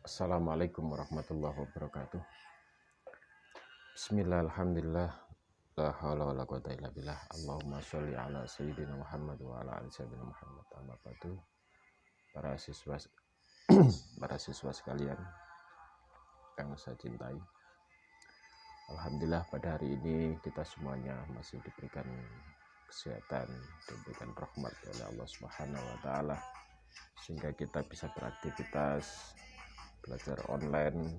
Assalamualaikum warahmatullahi wabarakatuh. Bismillah, alhamdulillah, la haula wala quwata illa billah. Allahumma sholli ala sayyidina Muhammad wa ala ali sayyidina Muhammad. Amma ba'du. Para siswa para siswa sekalian yang saya cintai, alhamdulillah pada hari ini kita semuanya masih diberikan kesehatan, diberikan rahmat oleh Allah Subhanahu wa taala sehingga kita bisa beraktivitas belajar online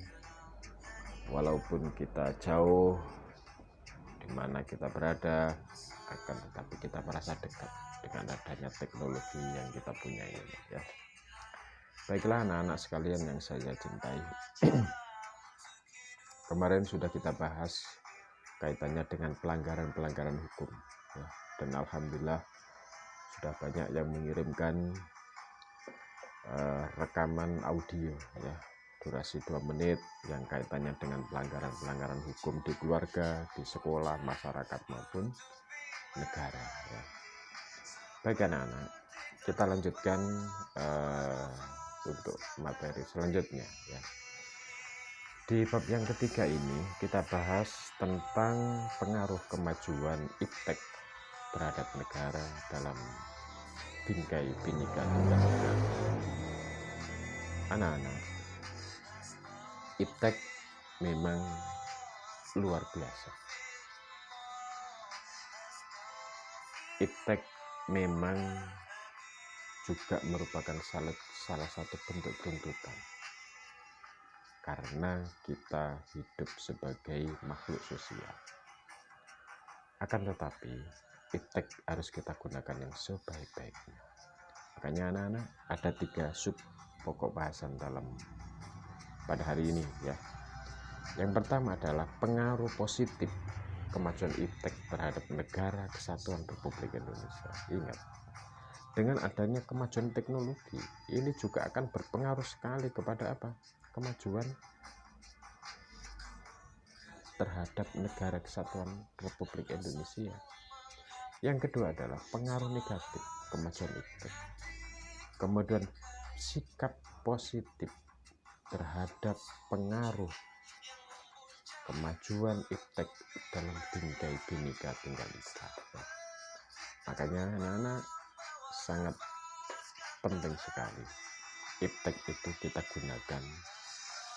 walaupun kita jauh di mana kita berada, akan tetapi kita merasa dekat dengan adanya teknologi yang kita punya ini ya. Baiklah anak-anak sekalian yang saya cintai, kemarin sudah kita bahas kaitannya dengan pelanggaran-pelanggaran hukum ya. Dan alhamdulillah sudah banyak yang mengirimkan rekaman audio ya, durasi 2 menit yang kaitannya dengan pelanggaran-pelanggaran hukum di keluarga, di sekolah, masyarakat maupun negara ya. Baik anak-anak, kita lanjutkan untuk materi selanjutnya ya. Di bab yang ketiga ini kita bahas tentang pengaruh kemajuan iptek terhadap negara dalam bingkai Bhinneka Tunggal Ika. Anak-anak, iptek memang luar biasa. Iptek memang juga merupakan salah satu bentuk tuntutan karena kita hidup sebagai makhluk sosial. Akan tetapi iptek harus kita gunakan yang sebaik-baiknya. Makanya anak-anak ada 3 sub pokok bahasan dalam pada hari ini ya. Yang pertama adalah pengaruh positif kemajuan iptek terhadap negara kesatuan Republik Indonesia. Ingat, dengan adanya kemajuan teknologi ini juga akan berpengaruh sekali kepada apa? Kemajuan terhadap negara kesatuan Republik Indonesia. Yang kedua adalah pengaruh negatif kemajuan iptek. Kemudian sikap positif terhadap pengaruh kemajuan iptek dalam bingkai Bhinneka Tunggal Ika. Makanya anak-anak sangat penting sekali iptek itu kita gunakan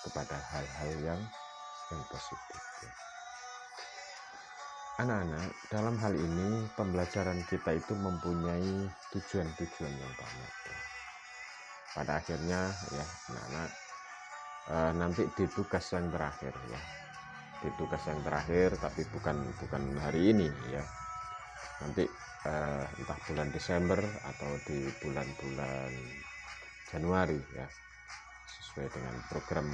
kepada hal-hal yang positif ya. Anak-anak, dalam hal ini pembelajaran kita itu mempunyai tujuan-tujuan yang banyak ya. Pada akhirnya ya anak-anak, nanti di tugas yang terakhir ya, di tugas yang terakhir tapi bukan hari ini ya, nanti entah bulan Desember atau di bulan-bulan Januari ya, sesuai dengan program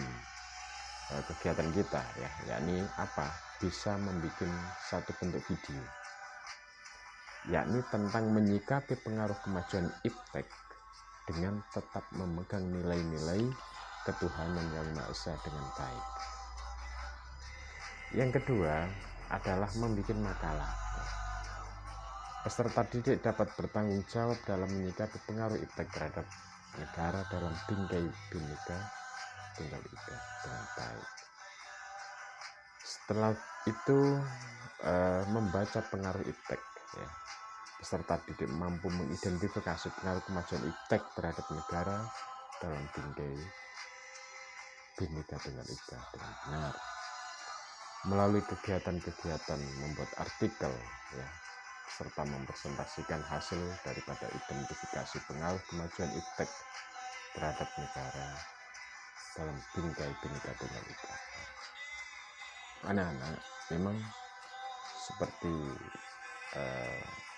kegiatan kita ya, yakni apa, bisa membuat satu bentuk video yakni tentang menyikapi pengaruh kemajuan iptek dengan tetap memegang nilai-nilai ketuhanan yang Maha Esa dengan baik. Yang kedua adalah membuat makalah. Peserta didik dapat bertanggung jawab dalam menyikapi pengaruh iptek terhadap negara dalam bingkai Bhinneka Tunggal Ika dengan baik. Setelah itu membaca pengaruh iptek ya. Peserta didik mampu mengidentifikasi pengaruh kemajuan iptek terhadap negara dalam bingkai Bhinneka Tunggal Ika dengan benar. Melalui kegiatan-kegiatan membuat artikel ya, serta mempresentasikan hasil daripada identifikasi pengaruh kemajuan iptek terhadap negara dalam bingkai Bhinneka Tunggal Ika. Anak-anak, memang seperti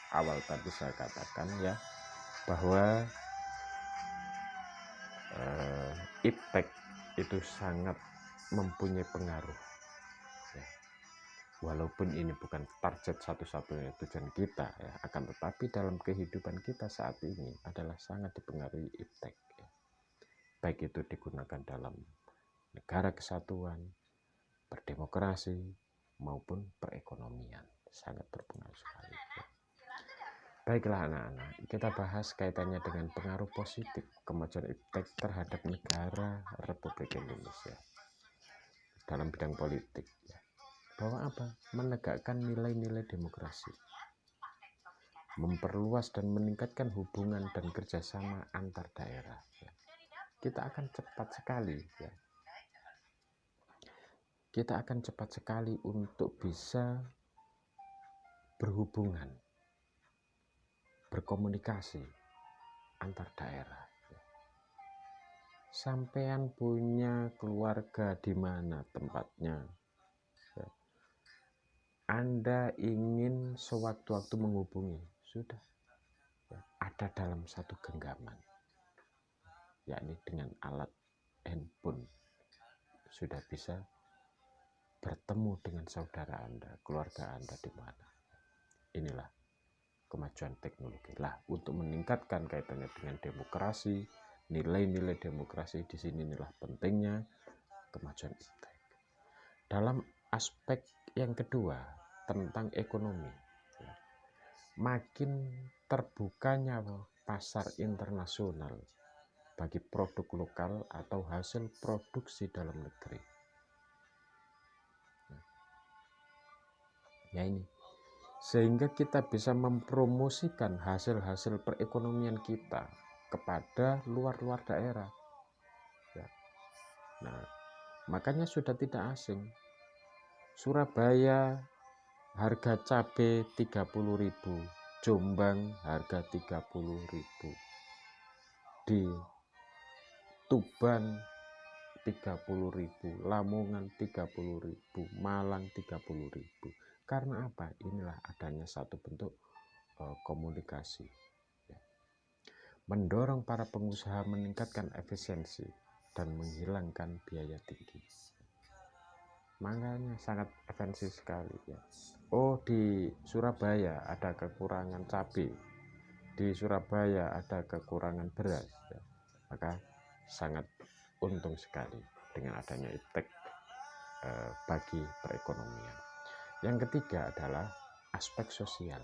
awal tadi saya katakan ya, bahwa iptek itu sangat mempunyai pengaruh ya. Walaupun ini bukan target satu-satunya tujuan kita ya, akan tetapi dalam kehidupan kita saat ini adalah sangat dipengaruhi iptek ya. Baik itu digunakan dalam negara kesatuan, berdemokrasi maupun perekonomian, sangat berpengaruh sekali ya. Baiklah anak-anak, kita bahas kaitannya dengan pengaruh positif kemajuan iptek terhadap negara Republik Indonesia dalam bidang politik. Bahwa apa? Menegakkan nilai-nilai demokrasi, memperluas dan meningkatkan hubungan dan kerjasama antar daerah. Kita akan cepat sekali, kita akan cepat sekali untuk bisa berhubungan, berkomunikasi antar daerah. Sampean punya keluarga di mana tempatnya, Anda ingin sewaktu-waktu menghubungi, sudah ada dalam satu genggaman, yakni dengan alat handphone sudah bisa bertemu dengan saudara Anda, keluarga Anda di mana. Inilah kemajuan teknologi. Lah, untuk meningkatkan kaitannya dengan demokrasi, nilai-nilai demokrasi di sini inilah pentingnya kemajuan iptek. Dalam aspek yang kedua tentang ekonomi, makin terbukanya pasar internasional bagi produk lokal atau hasil produksi dalam negeri. Ya ini, sehingga kita bisa mempromosikan hasil-hasil perekonomian kita kepada luar-luar daerah. Nah, makanya sudah tidak asing. Surabaya harga cabai 30.000, Jombang harga 30.000, di Tuban 30.000, Lamongan 30.000, Malang 30.000. Karena apa? Inilah adanya satu bentuk komunikasi. Mendorong para pengusaha meningkatkan efisiensi dan menghilangkan biaya tinggi. Makanya sangat efisien sekali ya. Oh, di Surabaya ada kekurangan cabai, di Surabaya ada kekurangan beras ya. Maka sangat untung sekali dengan adanya iptek bagi perekonomian. Yang ketiga adalah aspek sosial.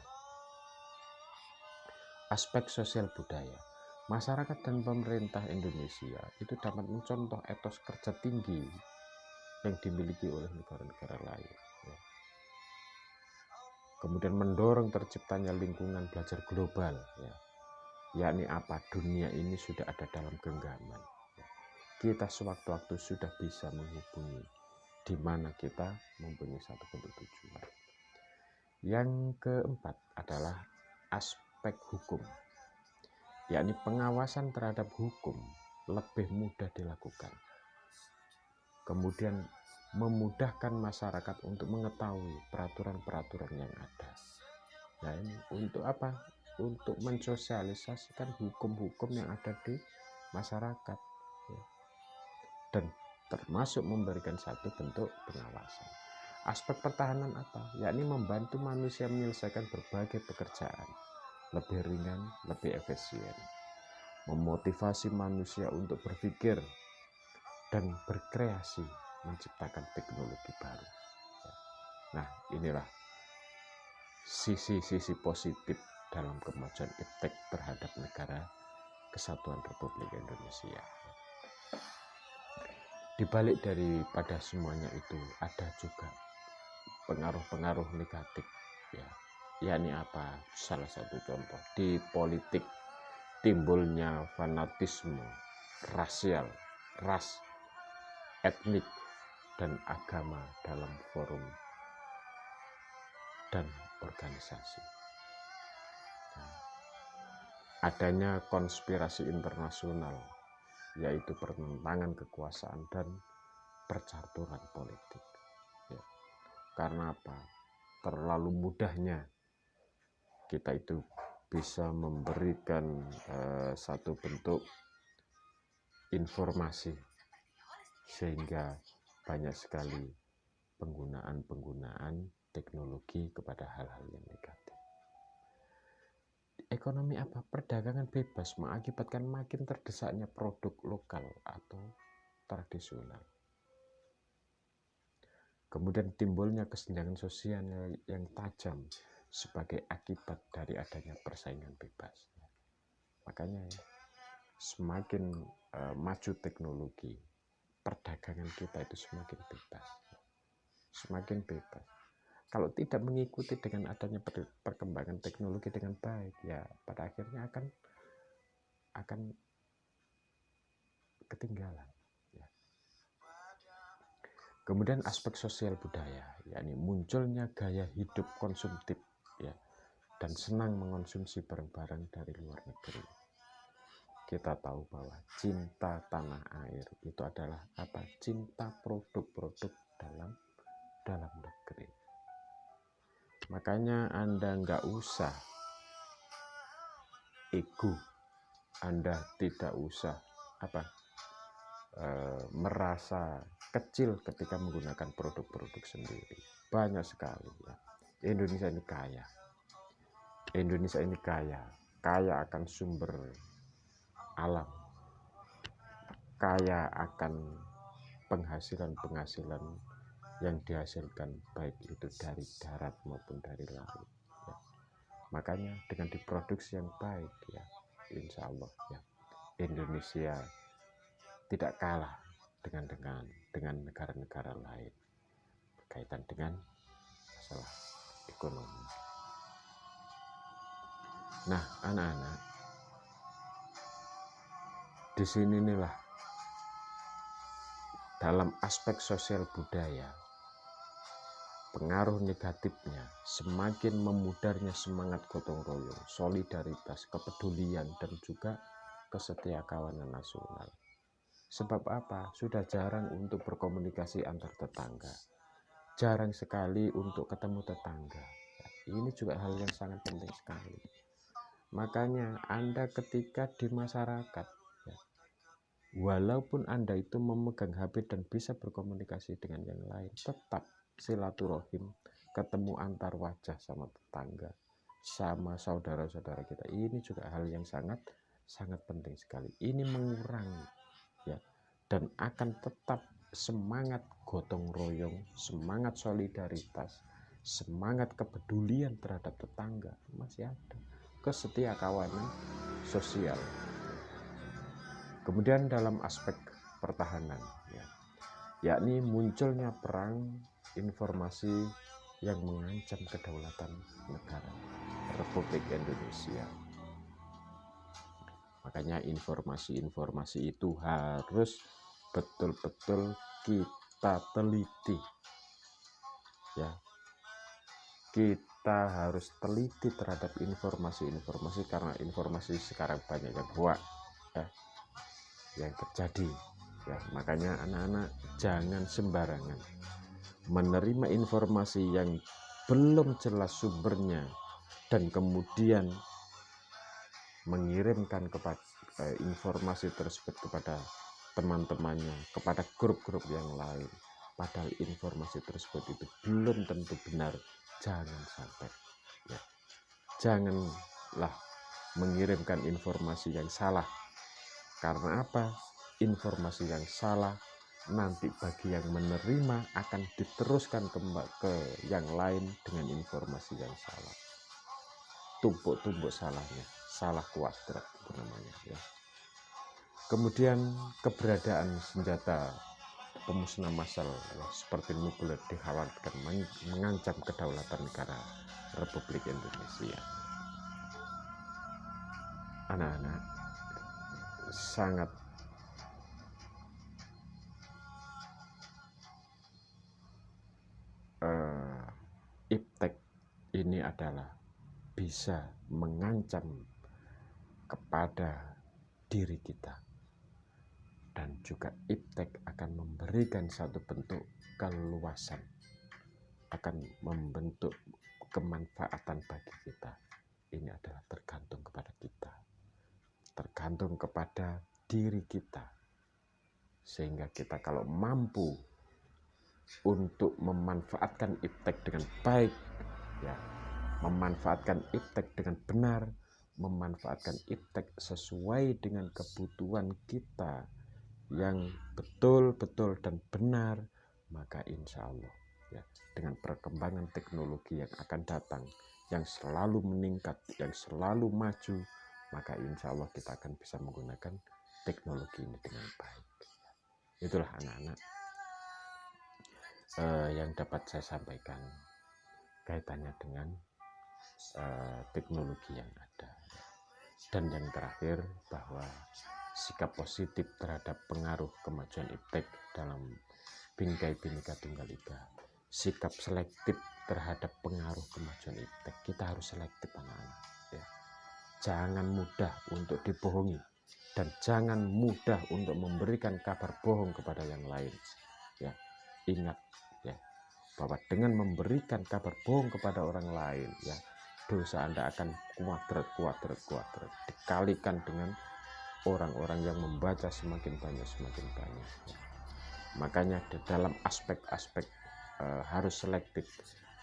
Aspek sosial budaya. Masyarakat dan pemerintah Indonesia itu dapat mencontoh etos kerja tinggi yang dimiliki oleh negara-negara lain. Kemudian mendorong terciptanya lingkungan belajar global, yakni apa? Dunia ini sudah ada dalam genggaman. Kita sewaktu-waktu sudah bisa menghubungi di mana kita mempunyai satu bentuk tujuan. Yang keempat adalah aspek hukum, yakni pengawasan terhadap hukum lebih mudah dilakukan. Kemudian memudahkan masyarakat untuk mengetahui peraturan-peraturan yang ada. Nah ini untuk apa? Untuk mensosialisasikan hukum-hukum yang ada di masyarakat. Dan termasuk memberikan satu bentuk pengawasan. Aspek pertahanan apa? Yakni membantu manusia menyelesaikan berbagai pekerjaan lebih ringan, lebih efisien, memotivasi manusia untuk berpikir dan berkreasi menciptakan teknologi baru. Nah, inilah sisi-sisi positif dalam kemajuan iptek terhadap negara Kesatuan Republik Indonesia. Di balik daripada semuanya itu ada juga pengaruh-pengaruh negatif, yakni apa? Salah satu contoh di politik timbulnya fanatisme rasial, ras, etnik, dan agama dalam forum dan organisasi. Adanya konspirasi internasional, yaitu pertentangan kekuasaan dan percaturan politik. Karena apa? Terlalu mudahnya kita itu bisa memberikan satu bentuk informasi sehingga banyak sekali penggunaan teknologi kepada hal-hal yang negatif. Ekonomi apa? Perdagangan bebas mengakibatkan makin terdesaknya produk lokal atau tradisional. Kemudian timbulnya kesenjangan sosial yang tajam sebagai akibat dari adanya persaingan bebas. Makanya ya, semakin maju teknologi, perdagangan kita itu semakin bebas. Semakin bebas. Kalau tidak mengikuti dengan adanya perkembangan teknologi dengan baik, ya pada akhirnya akan ketinggalan. Ya. Kemudian aspek sosial budaya, yakni munculnya gaya hidup konsumtif, ya, dan senang mengonsumsi barang-barang dari luar negeri. Kita tahu bahwa cinta tanah air itu adalah apa? Cinta produk-produk dalam negeri. Makanya Anda nggak usah ego, Anda tidak usah merasa kecil ketika menggunakan produk-produk sendiri. Banyak sekali ya. Indonesia ini kaya akan sumber alam, kaya akan penghasilan yang dihasilkan baik itu dari darat maupun dari laut. Ya. Makanya dengan diproduksi yang baik, ya, insya Allah ya, Indonesia tidak kalah dengan negara-negara lain berkaitan dengan masalah ekonomi. Nah, anak-anak, di sini inilah dalam aspek sosial budaya, pengaruh negatifnya semakin memudarnya semangat gotong royong, solidaritas, kepedulian, dan juga kesetiakawanan nasional. Sebab apa? Sudah jarang untuk berkomunikasi antar tetangga. Jarang sekali untuk ketemu tetangga. Ini juga hal yang sangat penting sekali. Makanya Anda ketika di masyarakat, ya, walaupun Anda itu memegang HP dan bisa berkomunikasi dengan yang lain, tetap silaturahim, ketemu antar wajah sama tetangga, sama saudara-saudara kita. Ini juga hal yang sangat penting sekali. Ini mengurangi, ya, dan akan tetap semangat gotong royong, semangat solidaritas, semangat kepedulian terhadap tetangga masih ada, kesetiakawanan sosial. Kemudian dalam aspek pertahanan, ya, yakni munculnya perang informasi yang mengancam kedaulatan negara Republik Indonesia. Makanya informasi-informasi itu harus betul-betul kita teliti. Ya. Kita harus teliti terhadap informasi-informasi karena informasi sekarang banyak yang hoax, ya, yang terjadi. Ya, makanya anak-anak jangan sembarangan menerima informasi yang belum jelas sumbernya dan kemudian mengirimkan informasi tersebut kepada teman-temannya, kepada grup-grup yang lain, padahal informasi tersebut itu belum tentu benar. Jangan sampai, ya, janganlah mengirimkan informasi yang salah. Karena apa? Informasi yang salah nanti bagi yang menerima akan diteruskan ke yang lain dengan informasi yang salah. Tumpuk-tumpuk salahnya, salah kuadrat itu namanya, ya. Kemudian keberadaan senjata pemusnah massal, ya, seperti nuklir dikhawatirkan mengancam kedaulatan negara Republik Indonesia. Anak-anak, sangat iptek ini adalah bisa mengancam kepada diri kita, dan juga iptek akan memberikan satu bentuk keluasan, akan membentuk kemanfaatan bagi kita. Ini adalah tergantung kepada kita, tergantung kepada diri kita, sehingga kita kalau mampu untuk memanfaatkan iptek dengan baik, ya, memanfaatkan iptek dengan benar, memanfaatkan iptek sesuai dengan kebutuhan kita yang betul-betul dan benar, maka insya Allah, ya, dengan perkembangan teknologi yang akan datang, yang selalu meningkat, yang selalu maju, maka insya Allah kita akan bisa menggunakan teknologi ini dengan baik. Itulah anak-anak yang dapat saya sampaikan kaitannya dengan teknologi yang ada. Dan yang terakhir, bahwa sikap positif terhadap pengaruh kemajuan iptek dalam Bingkai Bhinneka Tunggal Ika, sikap selektif terhadap pengaruh kemajuan iptek. Kita harus selektif anak-anak, ya. Jangan mudah untuk dibohongi dan jangan mudah untuk memberikan kabar bohong kepada yang lain, ya. Ingat, ya, bahwa dengan memberikan kabar bohong kepada orang lain, ya, dosa Anda akan kuadrat dikalikan dengan orang-orang yang membaca semakin banyak ya. Makanya di dalam aspek-aspek harus selektif,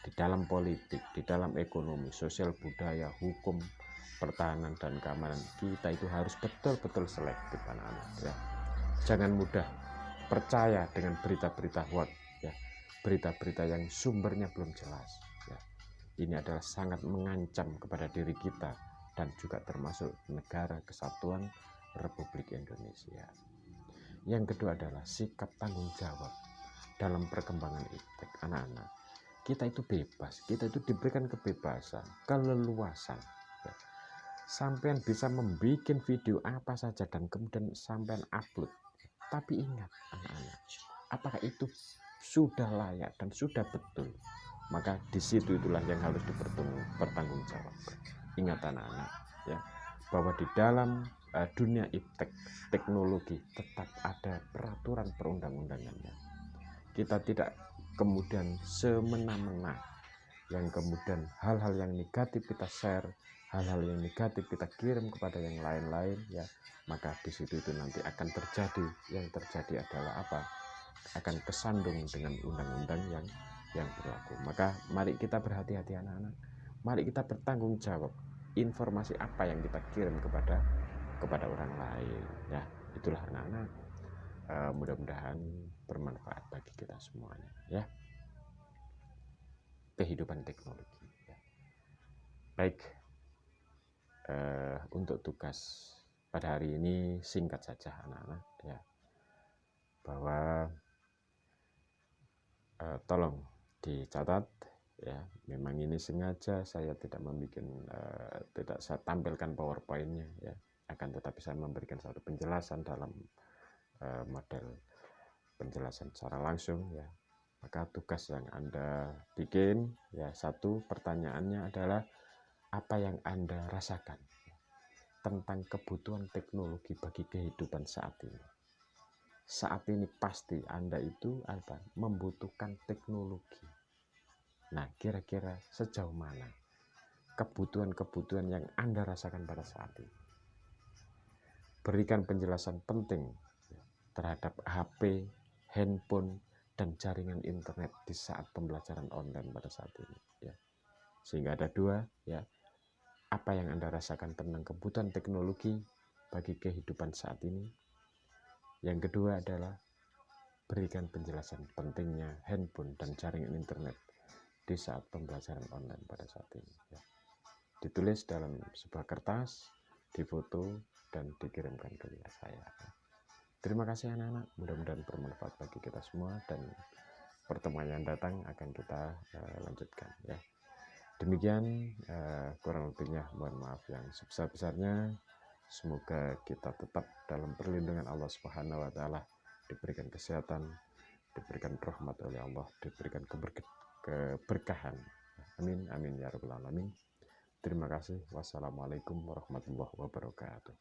di dalam politik, di dalam ekonomi, sosial, budaya, hukum, pertahanan dan keamanan, kita itu harus betul-betul selektif anak-anak, ya. Jangan mudah percaya dengan berita-berita hoax, ya, berita-berita yang sumbernya belum jelas, ya. Ini adalah sangat mengancam kepada diri kita dan juga termasuk negara kesatuan Republik Indonesia. Yang kedua adalah sikap tanggung jawab dalam perkembangan iptek anak-anak. Kita itu bebas, kita itu diberikan kebebasan, keleluasan, ya. Sampean bisa membuat video apa saja dan kemudian sampean upload. Tapi ingat anak-anak, apakah itu sudah layak dan sudah betul? Maka di situ itulah yang harus dipertanggungjawabkan. Ingat anak-anak, ya, bahwa di dalam dunia iptek teknologi tetap ada peraturan perundang-undangannya. Kita tidak kemudian semena-mena, yang kemudian hal-hal yang negatif kita share, hal-hal yang negatif kita kirim kepada yang lain-lain, ya, maka di situ itu nanti akan terjadi, yang terjadi adalah apa? Akan kesandung dengan undang-undang yang berlaku. Maka mari kita berhati-hati anak-anak, mari kita bertanggung jawab informasi apa yang kita kirim kepada orang lain, ya. Itulah anak-anak, mudah-mudahan bermanfaat bagi kita semuanya, ya, kehidupan teknologi, ya. Baik, untuk tugas pada hari ini singkat saja anak-anak, ya, bahwa tolong dicatat, ya. Memang ini sengaja saya tidak tidak saya tampilkan PowerPoint-nya, ya, akan tetapi saya memberikan satu penjelasan dalam model penjelasan secara langsung, ya. Maka tugas yang Anda bikin, ya, satu, pertanyaannya adalah apa yang Anda rasakan tentang kebutuhan teknologi bagi kehidupan saat ini. Saat ini pasti Anda itu membutuhkan teknologi. Nah, kira-kira sejauh mana kebutuhan-kebutuhan yang Anda rasakan pada saat ini? Berikan penjelasan penting terhadap HP, handphone, dan jaringan internet di saat pembelajaran online pada saat ini, ya. Sehingga ada dua, ya, apa yang Anda rasakan tentang kebutuhan teknologi bagi kehidupan saat ini. Yang kedua adalah berikan penjelasan pentingnya handphone dan jaringan internet di saat pembelajaran online pada saat ini, ya. Ditulis dalam sebuah kertas, difoto, dan dikirimkan ke saya. Terima kasih anak-anak, mudah-mudahan bermanfaat bagi kita semua, dan pertemuan yang datang akan kita lanjutkan, ya. Demikian, kurang lebihnya mohon maaf yang sebesar-besarnya. Semoga kita tetap dalam perlindungan Allah Subhanahu wa taala, diberikan kesehatan, diberikan rahmat oleh Allah, diberikan keberkahan. Amin amin ya rabbal alamin. Terima kasih. Wassalamualaikum warahmatullahi wabarakatuh.